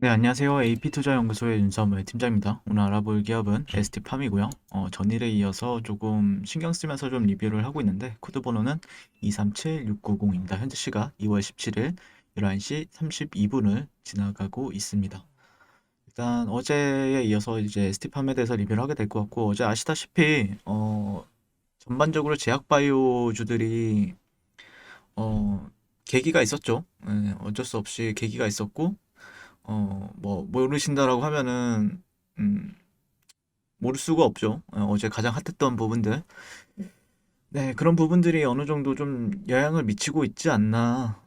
네, 안녕하세요. AP투자연구소의 윤사무의 팀장입니다. 오늘 알아볼 기업은 ST팜이고요. 전일에 이어서 조금 신경 쓰면서 좀 리뷰를 하고 있는데 코드 번호는 237690입니다. 현재 시각 2월 17일 11시 32분을 지나가고 있습니다. 일단 어제에 이어서 이제 ST팜에 대해서 리뷰를 하게 될 것 같고 어제 아시다시피 전반적으로 제약바이오주들이 계기가 있었죠. 예, 어쩔 수 없이 계기가 있었고 뭐 모르신다라고 하면은 음, 모를 수가 없죠. 어제 가장 핫했던 부분들. 네, 그런 부분들이 어느 정도 좀 영향을 미치고 있지 않나.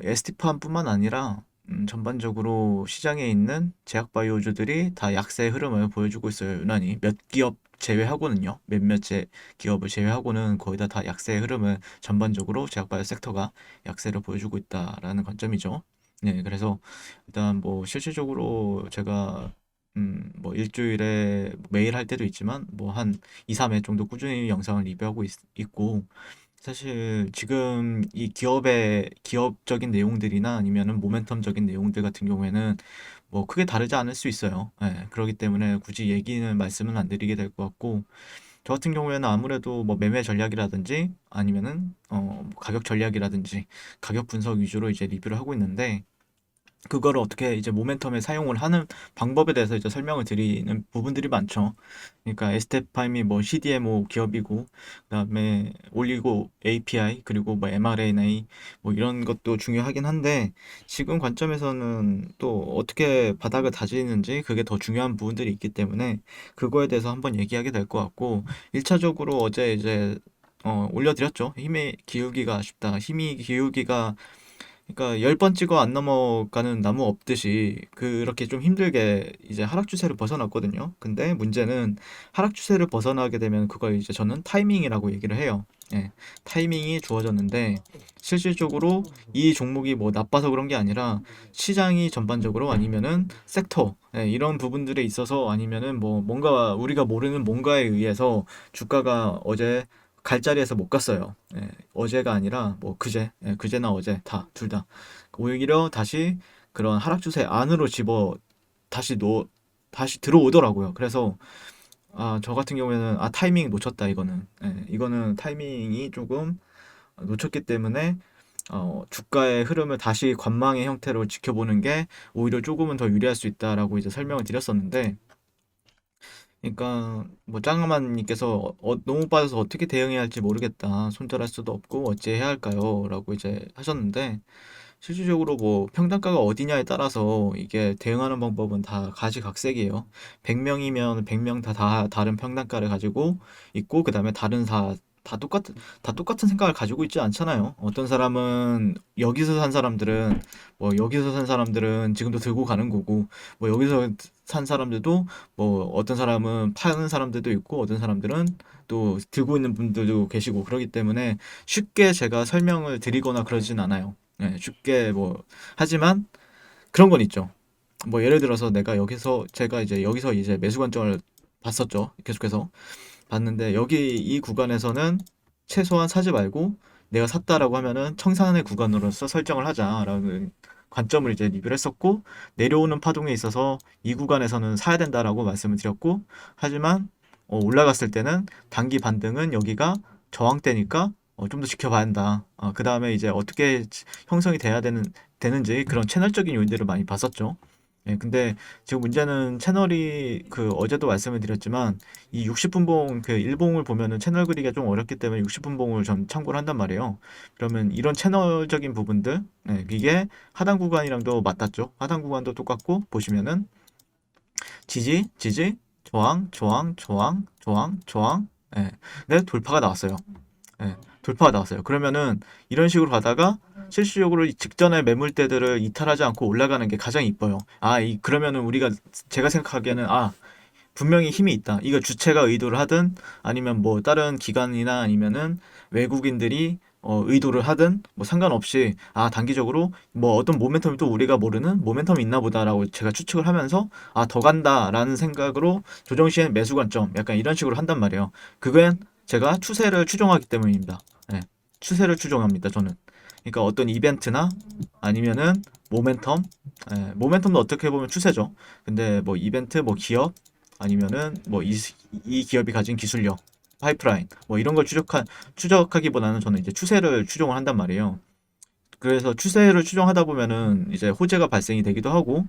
ST팜뿐만 아니라 전반적으로 시장에 있는 제약바이오주들이 다 약세의 흐름을 보여주고 있어요. 유난히 몇 기업 제외하고는요. 몇몇 기업을 제외하고는 거의 다 약세의 흐름을 전반적으로 제약바이오 섹터가 약세를 보여주고 있다라는 관점이죠. 네, 그래서 일단 뭐 실질적으로 제가 뭐 일주일에 매일 할 때도 있지만 뭐 한 2, 3회 정도 꾸준히 영상을 리뷰하고 있고 사실 지금 이 기업의 기업적인 내용들이나 아니면은 모멘텀적인 내용들 같은 경우에는 뭐 크게 다르지 않을 수 있어요. 예, 그렇기 때문에 굳이 얘기는 말씀은 안 드리게 될 것 같고 저 같은 경우에는 아무래도 뭐 매매 전략이라든지 아니면은 뭐 가격 전략이라든지 가격 분석 위주로 이제 리뷰를 하고 있는데 그거를 어떻게 이제 모멘텀에 사용을 하는 방법에 대해서 이제 설명을 드리는 부분들이 많죠. 그러니까 에스테파임이 뭐 CDMO 기업이고, 그다음에 올리고 API 그리고 뭐 mRNA 뭐 이런 것도 중요하긴 한데 지금 관점에서는 또 어떻게 바닥을 다지는지 그게 더 중요한 부분들이 있기 때문에 그거에 대해서 한번 얘기하게 될 것 같고 1차적으로 어제 이제 올려드렸죠. 힘의 기울기가 아쉽다. 힘이 기울기가 그러니까 10번 찍어 안 넘어가는 나무 없듯이 그렇게 좀 힘들게 이제 하락 추세를 벗어났거든요. 근데 문제는 하락 추세를 벗어나게 되면 그걸 이제 저는 타이밍이라고 얘기를 해요. 예, 타이밍이 주어졌는데 실질적으로 이 종목이 뭐 나빠서 그런 게 아니라 시장이 전반적으로 아니면은 섹터 이런 부분들에 있어서 아니면은 뭐 뭔가 우리가 모르는 뭔가에 의해서 주가가 어제 갈 자리에서 못 갔어요. 예, 어제가 아니라 뭐 그제, 그제나 어제 다 둘 다. 오히려 다시 그런 하락 추세 안으로 다시 다시 들어오더라고요. 그래서 저 같은 경우에는 타이밍 놓쳤다 이거는. 이거는 타이밍이 조금 놓쳤기 때문에 주가의 흐름을 다시 관망의 형태로 지켜보는 게 오히려 조금은 더 유리할 수 있다라고 이제 설명을 드렸었는데 그러니까 뭐 짱아만님께서 너무 빠져서 어떻게 대응해야 할지 모르겠다. 손절할 수도 없고 어찌해야 할까요? 라고 이제 하셨는데 실질적으로 뭐 평단가가 어디냐에 따라서 이게 대응하는 방법은 다 가지각색이에요. 100명이면 100명 다 다른 평단가를 가지고 있고 그다음에 다 똑같은 생각을 가지고 있지 않잖아요. 어떤 사람은 여기서 산 사람들은 여기서 산 사람들은 지금도 들고 가는 거고 뭐 여기서 산 사람들도 뭐 어떤 사람은 파는 사람들도 있고 어떤 사람들은 또 들고 있는 분들도 계시고 그러기 때문에 쉽게 제가 설명을 드리거나 그러진 않아요. 쉽게 뭐 하지만 그런 건 있죠. 뭐 예를 들어서 제가 이제 여기서 이제 매수 관점을 봤었죠. 계속해서 봤는데 여기 이 구간에서는 최소한 사지 말고 내가 샀다라고 하면은 청산의 구간으로서 설정을 하자라는 관점을 이제 리뷰를 했었고 내려오는 파동에 있어서 이 구간에서는 사야 된다라고 말씀을 드렸고 하지만 올라갔을 때는 단기 반등은 여기가 저항대니까 좀 더 지켜봐야 한다. 그 다음에 이제 어떻게 형성이 되는지 그런 채널적인 요인들을 많이 봤었죠. 근데 지금 문제는 채널이 어제도 말씀을 드렸지만 이 60분봉 일봉을 보면은 채널 그리기가 좀 어렵기 때문에 60분봉을 전 참고를 한단 말이에요. 그러면 이런 채널적인 부분들, 이게 하단 구간이랑도 맞닿죠. 하단 구간도 똑같고 보시면은 지지, 저항, 저항, 저항, 저항, 저항. 네, 돌파가 나왔어요. 돌파가 나왔어요. 그러면은 이런 식으로 가다가 실질적으로 직전의 매물대들을 이탈하지 않고 올라가는 게 가장 이뻐요. 그러면은 제가 생각하기에는 분명히 힘이 있다. 이거 주체가 의도를 하든 아니면 뭐 다른 기관이나 아니면은 외국인들이 의도를 하든 뭐 상관없이 단기적으로 뭐 어떤 모멘텀이 또 우리가 모르는 모멘텀이 있나 보다라고 제가 추측을 하면서 더 간다라는 생각으로 조정 시엔 매수 관점 약간 이런 식으로 한단 말이에요. 그건 제가 추세를 추종하기 때문입니다. 네, 추세를 추종합니다. 저는. 그러니까 어떤 이벤트나 아니면은 모멘텀 모멘텀도 어떻게 보면 추세죠. 근데 뭐 이벤트, 뭐 기업, 아니면은 뭐 이 기업이 가진 기술력, 파이프라인, 뭐 이런 걸 추적하기보다는 저는 이제 추세를 추종을 한단 말이에요. 그래서 추세를 추종하다 보면은 이제 호재가 발생이 되기도 하고,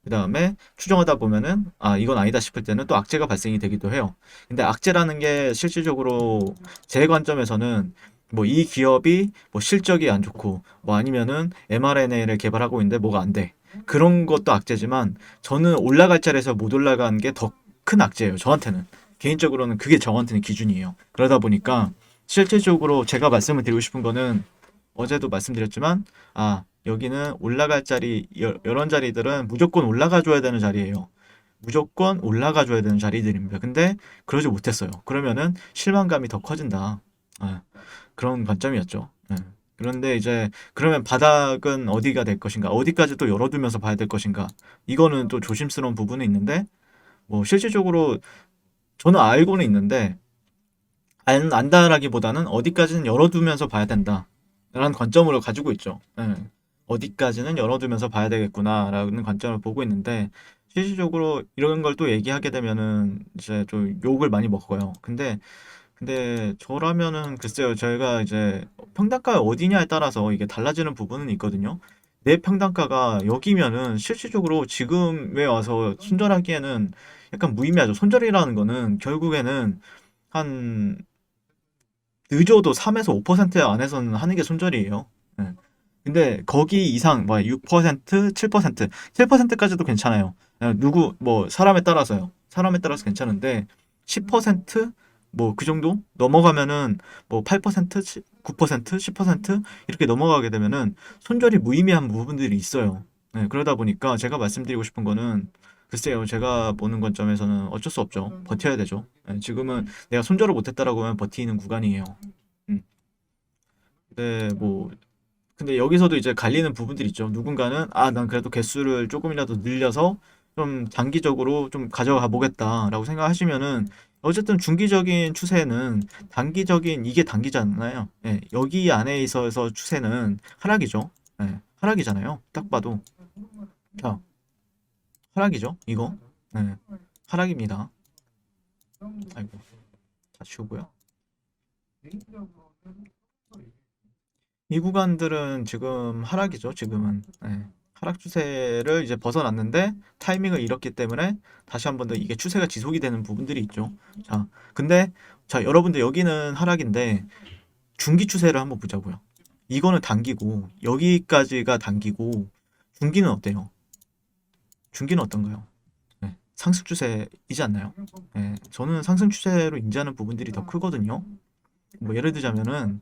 그 다음에 추정하다 보면은 아 이건 아니다 싶을 때는 또 악재가 발생이 되기도 해요. 근데 악재라는 게 실질적으로 제 관점에서는 뭐 이 기업이 뭐 실적이 안 좋고 뭐 아니면은 mRNA를 개발하고 있는데 뭐가 안 돼. 그런 것도 악재지만 저는 올라갈 자리에서 못 올라간 게 더 큰 악재예요. 저한테는. 개인적으로는 그게 저한테는 기준이에요. 그러다 보니까 실질적으로 제가 말씀을 드리고 싶은 거는 어제도 말씀드렸지만 아 여기는 올라갈 자리 이런 자리들은 무조건 올라가 줘야 되는 자리예요. 무조건 올라가 줘야 되는 자리들입니다. 근데 그러지 못했어요. 그러면은 실망감이 더 커진다. 아, 그런 관점이었죠. 예. 그런데 이제 그러면 바닥은 어디가 될 것인가? 어디까지 또 열어두면서 봐야 될 것인가? 이거는 또 조심스러운 부분이 있는데 뭐 실질적으로 저는 알고는 있는데 안다라기보다는 어디까지는 열어두면서 봐야 된다. 라는 관점으로 가지고 있죠. 예. 어디까지는 열어두면서 봐야 되겠구나라는 관점을 보고 있는데 실질적으로 이런 걸 또 얘기하게 되면은 이제 좀 욕을 많이 먹어요. 근데 저라면은 글쎄요. 저희가 이제 평단가가 어디냐에 따라서 이게 달라지는 부분은 있거든요. 내 평단가가 여기면은 실질적으로 지금에 와서 손절하기에는 약간 무의미하죠. 손절이라는 거는 결국에는 한 늦어도 3에서 5% 안에서는 하는 게 손절이에요. 예. 근데 거기 이상 뭐 6%, 7%, 7%까지도 괜찮아요. 누구 뭐 사람에 따라서요. 사람에 따라서 괜찮은데 10%뭐 그 정도 넘어가면은 뭐 8%, 9%, 10% 이렇게 넘어가게 되면은 손절이 무의미한 부분들이 있어요. 그러다 보니까 제가 말씀드리고 싶은 거는 글쎄요. 제가 보는 관점에서는 어쩔 수 없죠. 버텨야 되죠. 지금은 내가 손절을 못했다라고 하면 버티는 구간이에요. 음. 뭐 근데 여기서도 이제 갈리는 부분들이 있죠. 누군가는 아, 난 그래도 개수를 조금이라도 늘려서 좀 장기적으로 좀 가져가 보겠다라고 생각하시면은 어쨌든 중기적인 추세는 단기적인 이게 단기잖아요. 예, 여기 안에 있어서 추세는 하락이죠. 예, 하락이잖아요. 딱 봐도. 자, 하락이죠. 이거. 예, 하락입니다. 아이고, 자, 치우고요. 이 구간들은 지금 하락이죠, 지금은. 예. 하락 추세를 이제 벗어났는데 타이밍을 잃었기 때문에 다시 한번 더 이게 추세가 지속이 되는 부분들이 있죠. 자, 근데 자, 여러분들 여기는 하락인데 중기 추세를 한번 보자고요. 이거는 단기고 여기까지가 단기고 중기는 어때요? 중기는 어떤가요? 네, 상승 추세이지 않나요? 네, 저는 상승 추세로 인지하는 부분들이 더 크거든요. 뭐 예를 들자면은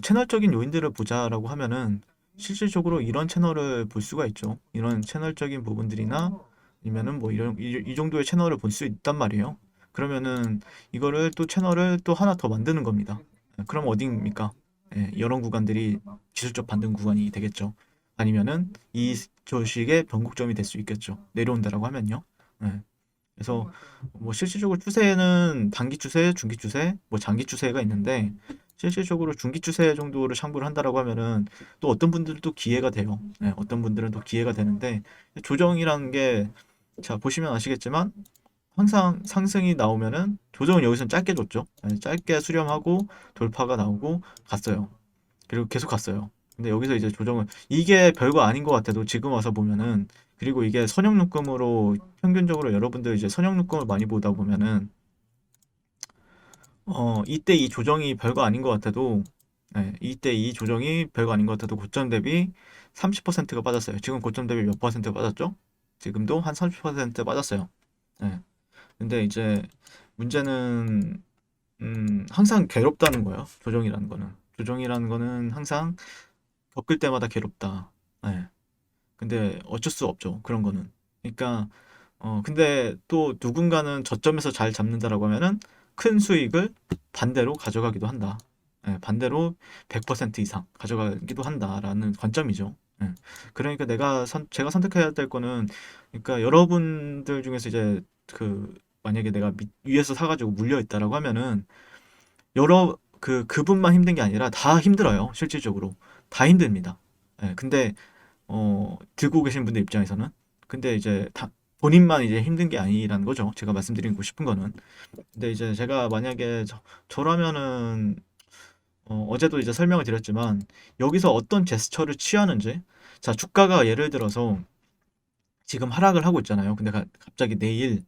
채널적인 요인들을 보자라고 하면은 실질적으로 이런 채널을 볼 수가 있죠. 이런 채널적인 부분들이나 아니면은 뭐 이 정도의 채널을 볼 수 있단 말이에요. 그러면은 이거를 또 채널을 또 하나 더 만드는 겁니다. 그럼 어디입니까? 이런 구간들이 기술적 반등 구간이 되겠죠. 아니면은 이 조식의 변곡점이 될 수 있겠죠. 내려온다라고 하면요. 예. 그래서 뭐 실질적으로 추세는 단기 추세, 중기 추세, 뭐 장기 추세가 있는데 실질적으로 중기 추세 정도를 참고를 한다라고 하면은 또 어떤 분들은 또 기회가 돼요. 어떤 분들은 또 기회가 되는데 조정이라는 게 자 보시면 아시겠지만 항상 상승이 나오면은 조정은 여기서 짧게 줬죠. 짧게 수렴하고 돌파가 나오고 갔어요. 그리고 계속 갔어요. 근데 여기서 이제 조정은 이게 별거 아닌 것 같아도 지금 와서 보면은 그리고 이게 선형묶음으로 평균적으로 여러분들 이제 선형묶음을 많이 보다 보면은 이때 이 조정이 별거 아닌 것 같아도 이때 이 조정이 별거 아닌 것 같아도 고점 대비 30%가 빠졌어요. 지금 고점 대비 몇 퍼센트가 빠졌죠? 지금도 한 30% 빠졌어요. 예. 근데 이제 문제는 항상 괴롭다는 거예요. 조정이라는 거는. 조정이라는 거는 항상 겪을 때마다 괴롭다. 예. 근데 어쩔 수 없죠. 그런 거는. 그러니까 근데 또 누군가는 저점에서 잘 잡는다라고 하면은 큰 수익을 반대로 가져가기도 한다. 반대로 100% 이상 가져가기도 한다라는 관점이죠. 그러니까 제가 선택해야 될 거는 그러니까 여러분들 중에서 이제 만약에 내가 위에서 사가지고 물려 있다라고 하면은 그분만 힘든 게 아니라 다 힘들어요. 실질적으로 다 힘듭니다. 근데 들고 계신 분들 입장에서는. 근데 이제 본인만 이제 힘든 게 아니라는 거죠. 제가 말씀드리고 싶은 거는. 근데 이제 제가 만약에 저라면은 어제도 이제 설명을 드렸지만 여기서 어떤 제스처를 취하는지, 자, 주가가 예를 들어서 지금 하락을 하고 있잖아요. 근데 갑자기 내일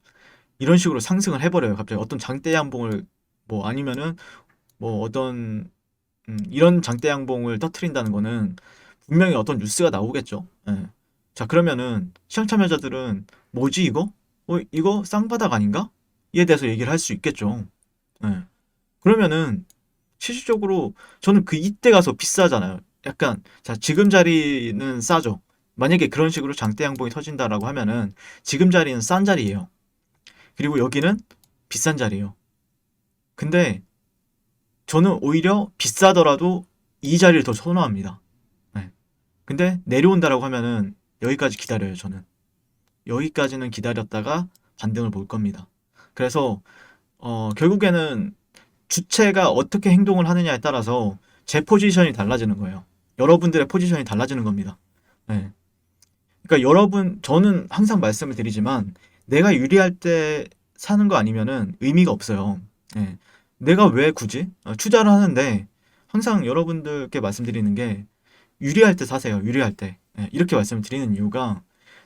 이런 식으로 상승을 해버려요. 갑자기 어떤 장대 양봉을, 뭐 아니면은 뭐 어떤 이런 장대 양봉을 터트린다는 거는 분명히 어떤 뉴스가 나오겠죠. 예. 자, 그러면은 시장 참여자들은 뭐지 이거? 이거 쌍바닥 아닌가? 이에 대해서 얘기를 할 수 있겠죠. 예. 그러면은 실질적으로 저는 그 이때 가서 비싸잖아요. 약간, 자, 지금 자리는 싸죠. 만약에 그런 식으로 장대 양봉이 터진다라고 하면은 지금 자리는 싼 자리예요. 그리고 여기는 비싼 자리예요. 근데 저는 오히려 비싸더라도 이 자리를 더 선호합니다. 네. 근데 내려온다라고 하면은 여기까지 기다려요, 저는. 여기까지는 기다렸다가 반등을 볼 겁니다. 그래서 결국에는 주체가 어떻게 행동을 하느냐에 따라서 제 포지션이 달라지는 거예요. 여러분들의 포지션이 달라지는 겁니다. 네. 그러니까 여러분, 저는 항상 말씀을 드리지만 내가 유리할 때 사는 거 아니면은 의미가 없어요. 네. 내가 왜 굳이 투자를 하는데, 항상 여러분들께 말씀드리는 게 유리할 때 사세요. 유리할 때. 네. 이렇게 말씀을 드리는 이유가,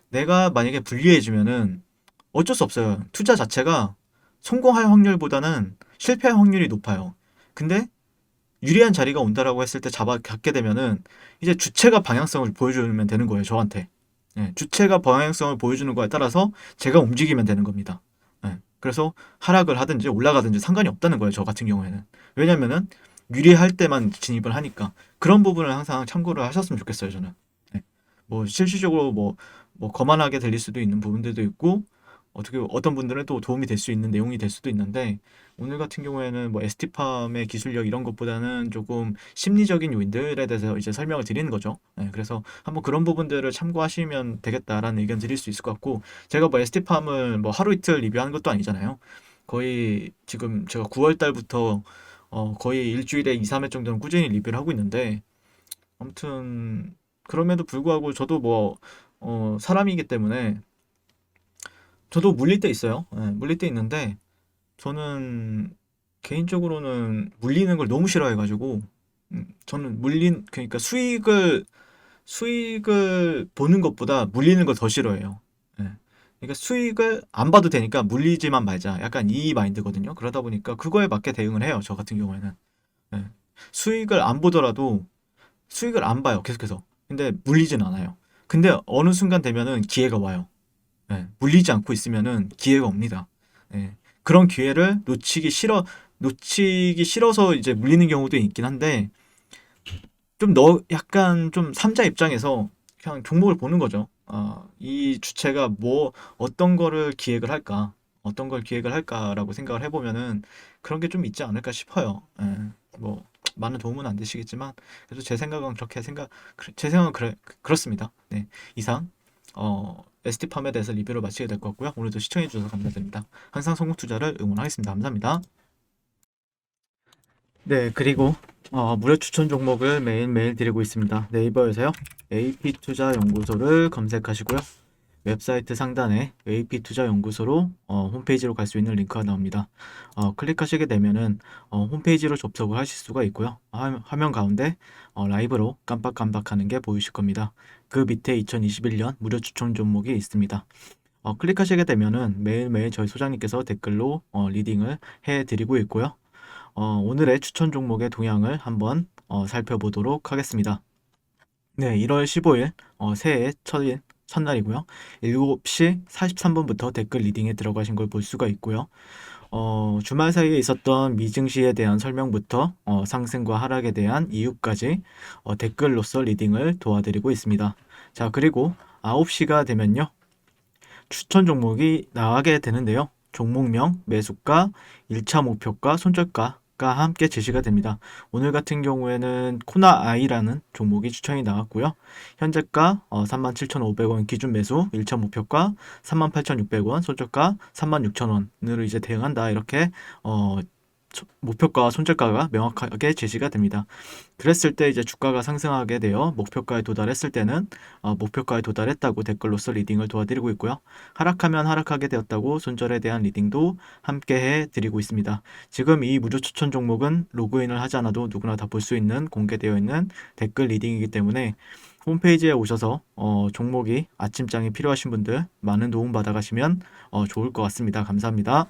내가 만약에 불리해지면은 어쩔 수 없어요. 투자 자체가 성공할 확률보다는 실패할 확률이 높아요. 근데 유리한 자리가 온다라고 했을 때 갖게 되면은 이제 주체가 방향성을 보여주면 되는 거예요, 저한테. 예, 주체가 방향성을 보여주는 거에 따라서 제가 움직이면 되는 겁니다. 예, 그래서 하락을 하든지 올라가든지 상관이 없다는 거예요, 저 같은 경우에는. 왜냐면은 유리할 때만 진입을 하니까. 그런 부분을 항상 참고를 하셨으면 좋겠어요, 저는. 예, 뭐 실질적으로 뭐 거만하게 들릴 수도 있는 부분들도 있고, 어떻게 어떤 분들은 또 도움이 될 수 있는 내용이 될 수도 있는데, 오늘 같은 경우에는 뭐 ST팜의 기술력 이런 것보다는 조금 심리적인 요인들에 대해서 이제 설명을 드리는 거죠. 네, 그래서 한번 그런 부분들을 참고하시면 되겠다라는 의견 드릴 수 있을 것 같고, 제가 뭐 ST팜을 뭐 하루 이틀 리뷰하는 것도 아니잖아요. 거의 지금 제가 9월 달부터 거의 일주일에 2, 3회 정도는 꾸준히 리뷰를 하고 있는데, 아무튼 그럼에도 불구하고 저도 뭐 사람이기 때문에 저도 물릴 때 있어요. 예, 물릴 때 있는데 저는 개인적으로는 물리는 걸 너무 싫어해가지고, 저는 그러니까 수익을 보는 것보다 물리는 걸 더 싫어해요. 예. 그러니까 수익을 안 봐도 되니까 물리지만 말자. 약간 이 마인드거든요. 그러다 보니까 그거에 맞게 대응을 해요. 저 같은 경우에는. 예. 수익을 안 보더라도 수익을 안 봐요. 계속해서. 근데 물리진 않아요. 근데 어느 순간 되면은 기회가 와요. 예, 물리지 않고 있으면은 기회가 옵니다. 예, 그런 기회를 놓치기 싫어서 이제 물리는 경우도 있긴 한데, 약간 좀 삼자 입장에서 그냥 종목을 보는 거죠. 이 주체가 어떤 거를 기획을 할까, 어떤 걸 기획을 할까라고 생각을 해보면은 그런 게 좀 있지 않을까 싶어요. 예, 뭐, 많은 도움은 안 되시겠지만, 그래서 제 생각은 그렇습니다. 네, 이상, ST팜에 대해서 리뷰를 마치게 될 것 같고요. 오늘도 시청해주셔서 감사드립니다. 항상 성공 투자를 응원하겠습니다. 감사합니다. 네, 그리고 무료 추천 종목을 매일매일 드리고 있습니다. 네이버에서요. AP투자연구소를 검색하시고요. 웹사이트 상단에 AP투자연구소로 홈페이지로 갈 수 있는 링크가 나옵니다. 클릭하시게 되면은 홈페이지로 접속을 하실 수가 있고요. 화면 가운데 라이브로 깜빡깜빡하는 게 보이실 겁니다. 그 밑에 2021년 무료 추천 종목이 있습니다. 클릭하시게 되면은 매일매일 저희 소장님께서 댓글로 리딩을 해드리고 있고요. 오늘의 추천 종목의 동향을 한번 살펴보도록 하겠습니다. 네, 1월 15일 새해 첫날이고요. 7시 43분부터 댓글 리딩에 들어가신 걸 볼 수가 있고요. 주말 사이에 있었던 미증시에 대한 설명부터 상승과 하락에 대한 이유까지 댓글로서 리딩을 도와드리고 있습니다. 자, 그리고 9시가 되면요. 추천 종목이 나가게 되는데요. 종목명, 매수가, 1차 목표가, 손절가가 함께 제시가 됩니다. 오늘 같은 경우에는 코나아이라는 종목이 추천이 나왔고요. 현재가 37,500원 기준 매수, 1차 목표가 38,600원, 손절가 36,000원으로 이제 대응한다. 이렇게 목표가와 손절가가 명확하게 제시가 됩니다. 그랬을 때 이제 주가가 상승하게 되어 목표가에 도달했을 때는 목표가에 도달했다고 댓글로서 리딩을 도와드리고 있고요. 하락하면 하락하게 되었다고 손절에 대한 리딩도 함께 해드리고 있습니다. 지금 이 무료 추천 종목은 로그인을 하지 않아도 누구나 다 볼 수 있는 공개되어 있는 댓글 리딩이기 때문에 홈페이지에 오셔서 종목이 아침장이 필요하신 분들 많은 도움 받아가시면 좋을 것 같습니다. 감사합니다.